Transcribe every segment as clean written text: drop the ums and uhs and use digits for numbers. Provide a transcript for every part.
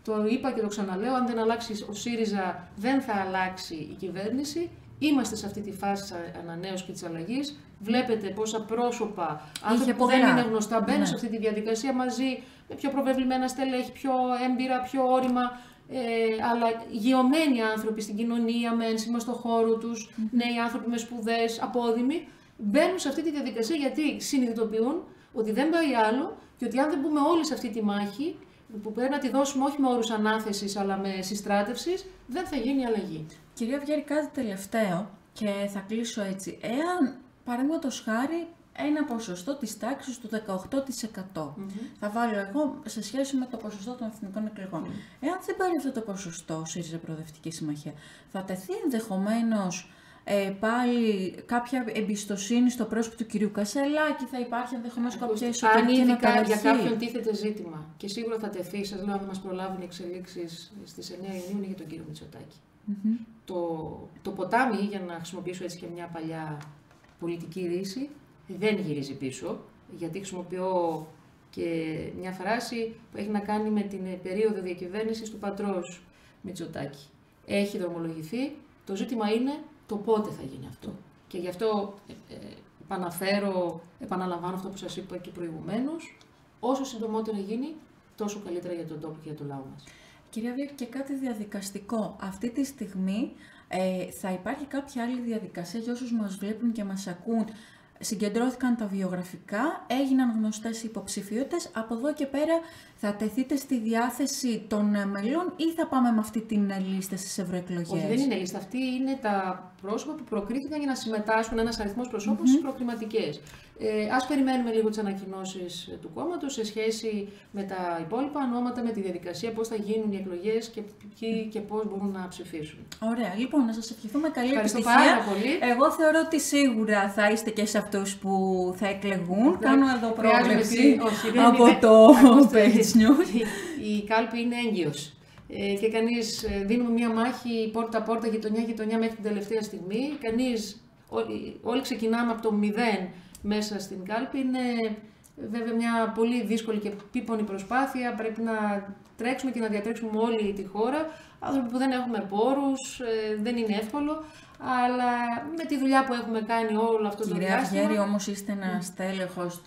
Το είπα και το ξαναλέω, αν δεν αλλάξει ο ΣΥΡΙΖΑ, δεν θα αλλάξει η κυβέρνηση. Είμαστε σε αυτή τη φάση της ανανέωσης και της αλλαγής. Βλέπετε πόσα πρόσωπα, άνθρωποι που δεν είναι γνωστά, μπαίνουν σε αυτή τη διαδικασία μαζί με πιο προβεβλημένα στελέχη, πιο έμπειρα, πιο όρημα, αλλά γεωμένοι άνθρωποι στην κοινωνία, με ένσημα στο χώρο τους, νέοι άνθρωποι με σπουδές, απόδημοι, μπαίνουν σε αυτή τη διαδικασία γιατί συνειδητοποιούν ότι δεν πάει άλλο και ότι αν δεν μπούμε όλοι σε αυτή τη μάχη, που πρέπει να τη δώσουμε όχι με όρους ανάθεσης αλλά με συστράτευσης, δεν θα γίνει αλλαγή. Κυρία Βιέρη, κάτι τελευταίο και θα κλείσω έτσι. Εάν, παραδείγματος χάρη, ένα ποσοστό της τάξης του 18%, θα βάλω εγώ σε σχέση με το ποσοστό των εθνικών εκλογών. Εάν δεν πάρει αυτό το ποσοστό ΣΥΡΙΖΑ Προοδευτική Συμμαχία, θα τεθεί ενδεχομένως πάλι κάποια εμπιστοσύνη στο πρόσωπο του κυρίου Κασελάκη, θα υπάρχει ενδεχομένως κάποια εσωτερική αναταραχή. Για κάποιον τίθεται ζήτημα και σίγουρα θα τεθεί, σας λέω, αν μας προλάβουν οι εξελίξεις στις 9 Ιουνίου, είναι για τον κύριο Μητσοτάκη. Το ποτάμι, για να χρησιμοποιήσω έτσι και μια παλιά πολιτική ρίση, δεν γυρίζει πίσω, γιατί χρησιμοποιώ και μια φράση που έχει να κάνει με την περίοδο διακυβέρνησης του πατρός Μητσοτάκη. Έχει δρομολογηθεί, το ζήτημα είναι το πότε θα γίνει αυτό. Και γι' αυτό επαναλαμβάνω αυτό που σας είπα και προηγουμένως, όσο συντομότερα γίνει, τόσο καλύτερα για τον τόπο και για το λαό μας. Κυρία Βιέρη, και κάτι διαδικαστικό. Αυτή τη στιγμή θα υπάρχει κάποια άλλη διαδικασία για όσους μας βλέπουν και μας ακούν. Συγκεντρώθηκαν τα βιογραφικά, έγιναν γνωστές οι υποψηφιότητες. Από εδώ και πέρα θα τεθείτε στη διάθεση των μελών ή θα πάμε με αυτή την λίστα στις ευρωεκλογές? Όχι, δεν είναι λίστα. Αυτή είναι τα πρόσωπα που προκρίθηκαν για να συμμετάσχουν, ένας αριθμός προσώπων στις προκριματικές. Ας περιμένουμε λίγο τις ανακοινώσεις του κόμματος σε σχέση με τα υπόλοιπα ονόματα, με τη διαδικασία, πώς θα γίνουν οι εκλογές και ποιοι και πώς μπορούν να ψηφίσουν. Ωραία. Λοιπόν, να σας ευχηθούμε καλή επιτυχία. Πάρα πολύ. Εγώ θεωρώ ότι σίγουρα θα είστε και σε αυτούς που θα εκλεγούν. Κάνω εδώ πρόβλεψη από το Page News. Η κάλπη είναι έγκυος. Και κανείς δίνουμε μια μάχη πόρτα-πόρτα, γειτονιά-γειτονιά μέχρι την τελευταία στιγμή. Όλοι ξεκινάμε από το 0 μέσα στην κάλπη. Είναι βέβαια μια πολύ δύσκολη και επίπονη προσπάθεια. Πρέπει να τρέξουμε και να διατρέξουμε όλη τη χώρα. Άνθρωποι που δεν έχουμε πόρους, δεν είναι εύκολο. Αλλά με τη δουλειά που έχουμε κάνει όλο αυτό το διάστημα... Κυρία Βιέρη, όμως είστε ένας τέλεχος,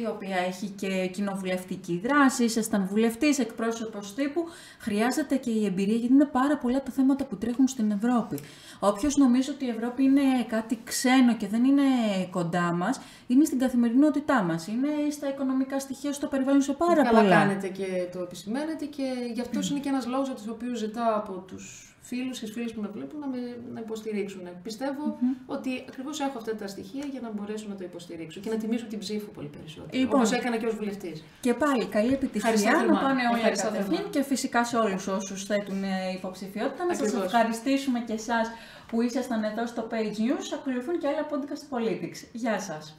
η οποία έχει και κοινοβουλευτική δράση, ήσασταν βουλευτής, εκπρόσωπος τύπου. Χρειάζεται και η εμπειρία, γιατί είναι πάρα πολλά τα θέματα που τρέχουν στην Ευρώπη. Όποιος νομίζει ότι η Ευρώπη είναι κάτι ξένο και δεν είναι κοντά μας, είναι στην καθημερινότητά μας. Είναι στα οικονομικά στοιχεία, στο περιβάλλον, σε πάρα πολλά. Καλά κάνετε και το επισημαίνετε και γι' αυτό είναι και ένας λόγος για τον οποίο ζητάω από τους φίλους και φίλες που με βλέπουν να υποστηρίξουν. Πιστεύω ότι ακριβώς έχω αυτά τα στοιχεία για να μπορέσω να το υποστηρίξω και να τιμήσω την ψήφο πολύ περισσότερο. Λοιπόν, όπως έκανα και ως βουλευτής. Και πάλι καλή επιτυχία, να πάνε όλα κατευθείαν και φυσικά σε όλους όσους θέτουν υποψηφιότητα. Να σας ευχαριστήσουμε και εσάς που ήσασταν εδώ στο Page News. Ακολουθούν και άλλα podcast Politics. Γεια σας.